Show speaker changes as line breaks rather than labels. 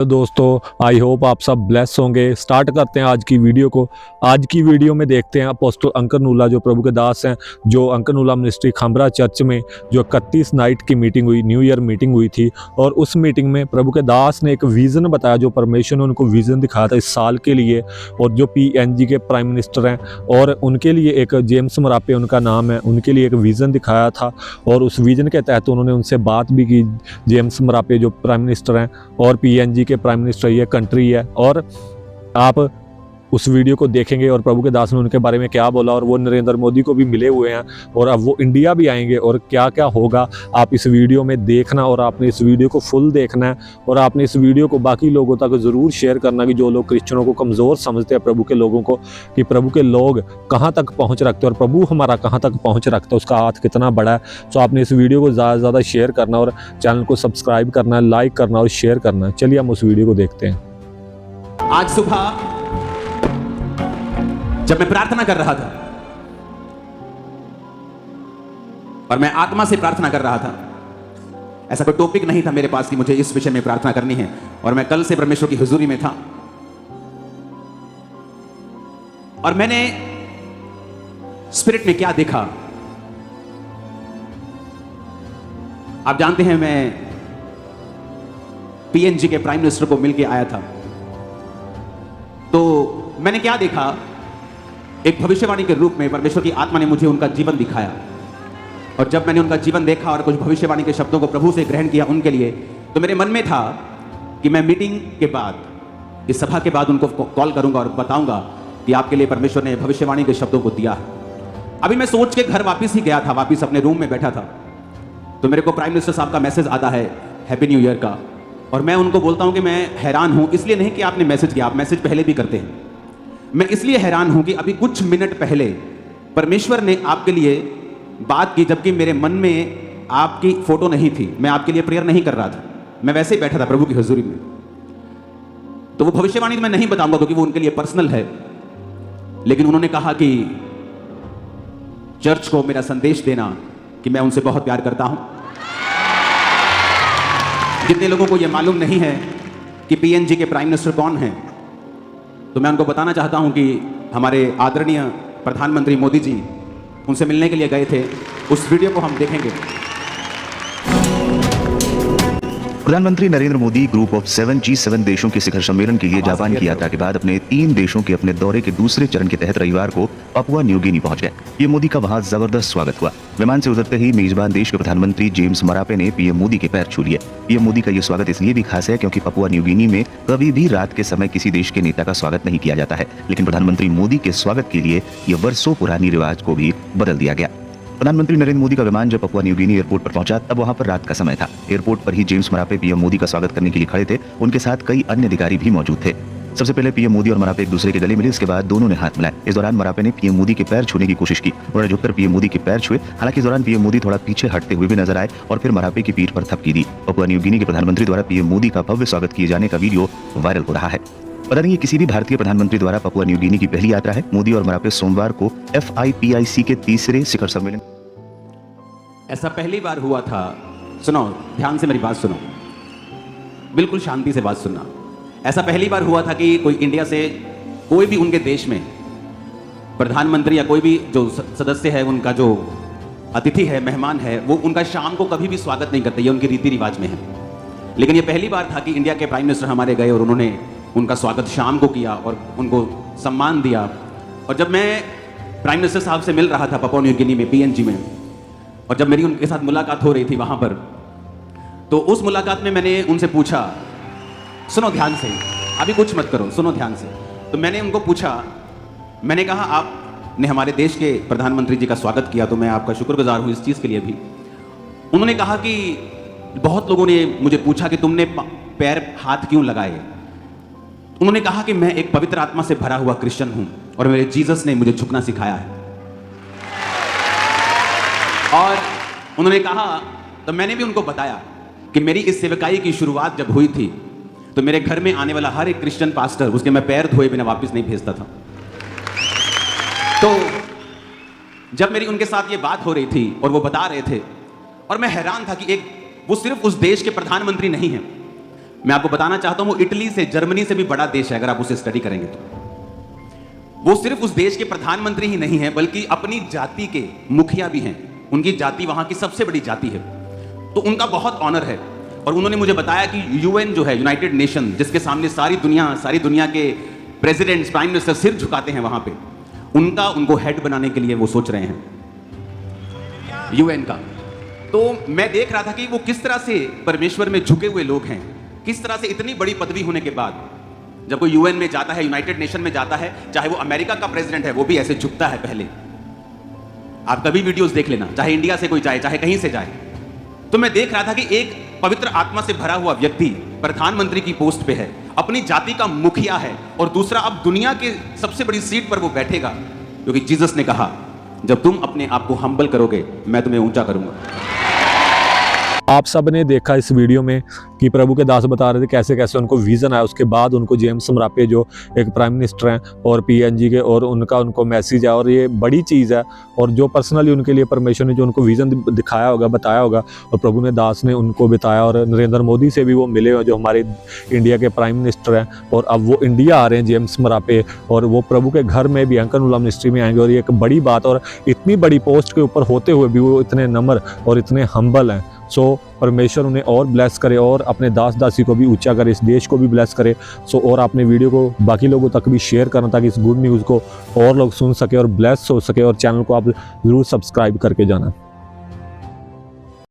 तो दोस्तों I hope आप सब ब्लेस होंगे। स्टार्ट करते हैं आज की वीडियो को। आज की वीडियो में देखते हैं अपोस्टल अंकन नूला जो प्रभु के दास हैं, जो अंकन नूला मिनिस्ट्री खांबरा चर्च में जो 31 नाइट की मीटिंग हुई, न्यू ईयर मीटिंग हुई थी। और उस मीटिंग में प्रभु के दास ने एक विज़न बताया, जो परमेश्वर ने उनको विज़न दिखाया था इस साल के लिए। और जो PNG के प्राइम मिनिस्टर हैं और उनके लिए एक जेम्स मरापे उनका नाम है, उनके लिए एक विज़न दिखाया था। और उस विज़न के तहत उन्होंने उनसे बात भी की। जेम्स मरापे जो प्राइम मिनिस्टर हैं और PNG के प्राइम मिनिस्टर ये कंट्री है। और आप उस वीडियो को देखेंगे और प्रभु के दास ने उनके बारे में क्या बोला। और वो नरेंद्र मोदी को भी मिले हुए हैं और अब वो इंडिया भी आएंगे और क्या क्या होगा आप इस वीडियो में देखना। और आपने इस वीडियो को फुल देखना है और आपने इस वीडियो को बाकी लोगों तक ज़रूर शेयर करना, कि जो लोग क्रिश्चियनों को कमज़ोर समझते हैं, प्रभु के लोगों को, कि प्रभु के लोग कहाँ तक पहुँच रखते हैं और प्रभु हमारा कहाँ तक पहुँच रखता है, उसका हाथ कितना बड़ा है। तो आपने इस वीडियो को ज़्यादा से ज़्यादा शेयर करना और चैनल को सब्सक्राइब करना है, लाइक करना और शेयर करना है। चलिए हम उस वीडियो को देखते हैं।
आज सुबह जब मैं प्रार्थना कर रहा था और मैं आत्मा से प्रार्थना कर रहा था, ऐसा कोई टॉपिक नहीं था मेरे पास कि मुझे इस विषय में प्रार्थना करनी है। और मैं कल से परमेश्वर की हुजूरी में था और मैंने स्पिरिट में क्या देखा। आप जानते हैं मैं PNG के प्राइम मिनिस्टर को मिलके आया था, तो मैंने क्या देखा, एक भविष्यवाणी के रूप में परमेश्वर की आत्मा ने मुझे उनका जीवन दिखाया। और जब मैंने उनका जीवन देखा और कुछ भविष्यवाणी के शब्दों को प्रभु से ग्रहण किया उनके लिए, तो मेरे मन में था कि मैं मीटिंग के बाद, इस सभा के बाद उनको कॉल करूंगा और बताऊंगा कि आपके लिए परमेश्वर ने भविष्यवाणी के शब्दों को दिया है। अभी मैं सोच के घर वापस ही गया था, वापस अपने रूम में बैठा था, तो मेरे को प्राइम मिनिस्टर साहब का मैसेज आता है हैप्पी न्यू ईयर का। और मैं उनको बोलता हूं कि मैं हैरान हूं, इसलिए नहीं कि आपने मैसेज किया, आप मैसेज पहले भी करते हैं। मैं इसलिए हैरान हूं कि अभी कुछ मिनट पहले परमेश्वर ने आपके लिए बात की, जबकि मेरे मन में आपकी फोटो नहीं थी, मैं आपके लिए प्रेयर नहीं कर रहा था, मैं वैसे ही बैठा था प्रभु की हुजूरी में। तो वो भविष्यवाणी मैं नहीं बताऊंगा क्योंकि वो उनके लिए पर्सनल है, लेकिन उन्होंने कहा कि चर्च को मेरा संदेश देना कि मैं उनसे बहुत प्यार करता हूं। जितने लोगों को यह मालूम नहीं है कि PNG के प्राइम मिनिस्टर कौन हैं, तो मैं उनको बताना चाहता हूं कि हमारे आदरणीय प्रधानमंत्री मोदी जी उनसे मिलने के लिए गए थे। उस वीडियो को हम देखेंगे।
प्रधानमंत्री Narendra Modi group of 7 G7 देशों के शिखर सम्मेलन के लिए जापान की यात्रा के बाद अपने 3 देशों के अपने दौरे के दूसरे चरण के तहत रविवार को पापुआ न्यू गिनी पहुंच गए। पीएम मोदी का वहां जबरदस्त स्वागत हुआ। विमान से उतरते ही मेजबान देश के प्रधानमंत्री जेम्स मरापे ने पीएम मोदी के पैर छू लिए। पीएम मोदी का ये स्वागत इसलिए भी खास है क्योंकि पापुआ न्यू गिनी में कभी भी रात के समय किसी देश के नेता का स्वागत नहीं किया जाता है, लेकिन प्रधानमंत्री मोदी के स्वागत के लिए ये वर्षों पुरानी रिवाज को भी बदल दिया गया। प्रधानमंत्री नरेंद्र मोदी का विमान जब पापुआ न्यू गिनी एयरपोर्ट पर पहुंचा, तब वहां पर रात का समय था। एयरपोर्ट पर ही जेम्स मरापे पीएम मोदी का स्वागत करने के लिए खड़े थे। उनके साथ कई अन्य अधिकारी भी मौजूद थे। सबसे पहले पीएम मोदी और मरापे एक दूसरे के गले मिले, इसके बाद दोनों ने हाथ मिलाए। इस दौरान मरापे ने पीएम मोदी के पैर छूने की कोशिश की। उन्होंने झुककर पीएम मोदी के पैर छुए। हालांकि इस दौरान पीएम मोदी थोड़ा पीछे हटते हुए भी नजर आए और फिर मरापे की पीठ पर थपकी दी। पापुआ न्यू गिनी के प्रधानमंत्री द्वारा पीएम मोदी का भव्य स्वागत किए जाने का वीडियो वायरल हो रहा है। पता नहीं किसी भी भारतीय प्रधानमंत्री द्वारा पापुआ न्यू गिनी की पहली यात्रा है। मोदी और मरापे सोमवार को FIPIC के तीसरे शिखर सम्मेलन।
ऐसा पहली बार हुआ था, सुनो ध्यान से मेरी बात सुनो, बिल्कुल शांति से बात सुनना। ऐसा पहली बार हुआ था कि कोई इंडिया से, कोई भी उनके देश में प्रधानमंत्री या कोई भी जो सदस्य है, उनका जो अतिथि है, मेहमान है, वो उनका शाम को कभी भी स्वागत नहीं करते, ये उनकी रीति रिवाज में है। लेकिन ये पहली बार था कि इंडिया के प्राइम मिनिस्टर हमारे गए और उन्होंने उनका स्वागत शाम को किया और उनको सम्मान दिया। और जब मैं प्राइम मिनिस्टर साहब से मिल रहा था पापुआ न्यू गिनी में, PNG में, और जब मेरी उनके साथ मुलाकात हो रही थी वहां पर, तो उस मुलाकात में मैंने उनसे पूछा, सुनो ध्यान से, अभी कुछ मत करो, सुनो ध्यान से। तो मैंने उनको पूछा, मैंने कहा आपने हमारे देश के प्रधानमंत्री जी का स्वागत किया, तो मैं आपका शुक्रगुजार हूं इस चीज के लिए भी। उन्होंने कहा कि बहुत लोगों ने मुझे पूछा कि तुमने पैर हाथ क्यों लगाए। उन्होंने कहा कि मैं एक पवित्र आत्मा से भरा हुआ क्रिश्चियन हूं और मेरे जीसस ने मुझे झुकना सिखाया है। और उन्होंने कहा, तो मैंने भी उनको बताया कि मेरी इस सेवकाई की शुरुआत जब हुई थी, तो मेरे घर में आने वाला हर एक क्रिश्चियन पास्टर, उसके मैं पैर धोए बिना वापस नहीं भेजता था। तो जब मेरी उनके साथ ये बात हो रही थी और वो बता रहे थे, और मैं हैरान था कि एक वो सिर्फ उस देश के प्रधानमंत्री नहीं हैं, मैं आपको बताना चाहता हूं वो इटली से, जर्मनी से भी बड़ा देश है अगर आप उसे स्टडी करेंगे तो। वो सिर्फ उस देश के प्रधानमंत्री ही नहीं है बल्कि अपनी जाति के मुखिया भी हैं। उनकी जाति वहां की सबसे बड़ी जाति है, तो उनका बहुत ऑनर है। और उन्होंने मुझे बताया कि यूएन जो है, यूनाइटेड नेशन, जिसके सामने सारी दुनिया के प्रेसिडेंट्स, प्राइम मिनिस्टर सिर झुकाते हैं वहां पे, उनको हेड बनाने के लिए वो सोच रहे हैं यूएन का। तो मैं देख रहा था कि वो किस तरह से परमेश्वर में झुके हुए लोग हैं, किस तरह से इतनी बड़ी पदवी होने के बाद जब कोई यूएन में जाता है, यूनाइटेड नेशन में जाता है, चाहे वो अमेरिका का प्रेसिडेंट है, वो भी ऐसे झुकता है पहले। आप कभी वीडियोस देख लेना, चाहे इंडिया से कोई जाए, चाहे कहीं से जाए। तो मैं देख रहा था कि एक पवित्र आत्मा से भरा हुआ व्यक्ति प्रधानमंत्री की पोस्ट पे है, अपनी जाति का मुखिया है, और दूसरा अब दुनिया के सबसे बड़ी सीट पर वो बैठेगा, क्योंकि जीसस ने कहा जब तुम अपने आप को हम्बल करोगे मैं तुम्हें ऊंचा करूंगा।
आप सब ने देखा इस वीडियो में कि प्रभु के दास बता रहे थे कैसे कैसे उनको विज़न आया। उसके बाद उनको जेम्स मरापे जो एक प्राइम मिनिस्टर हैं और पीएनजी के, और उनको मैसेज है, और ये बड़ी चीज़ है। और जो पर्सनली उनके लिए परमेश्वर ने जो उनको विज़न दिखाया होगा, बताया होगा, और प्रभु ने दास ने उनको बताया। और नरेंद्र मोदी से भी वो मिले हैं जो हमारे इंडिया के प्राइम मिनिस्टर हैं, और अब वो इंडिया आ रहे हैं जेम्स मरापे, और वो प्रभु के घर में भी अंकर नूला मिनिस्ट्री में आएंगे। और ये एक बड़ी बात, और इतनी बड़ी पोस्ट के ऊपर होते हुए भी वो इतने नम्र और इतने हम्बल हैं। सो परमेश्वर उन्हें और ब्लेस करे, और अपने दास दासी को भी ऊंचा करे, इस देश को भी ब्लेस करे। सो और आपने वीडियो को बाकी लोगों तक भी शेयर करना ताकि इस गुड न्यूज़ को और लोग सुन सके और ब्लेस हो सके। और चैनल को आप ज़रूर सब्सक्राइब करके जाना।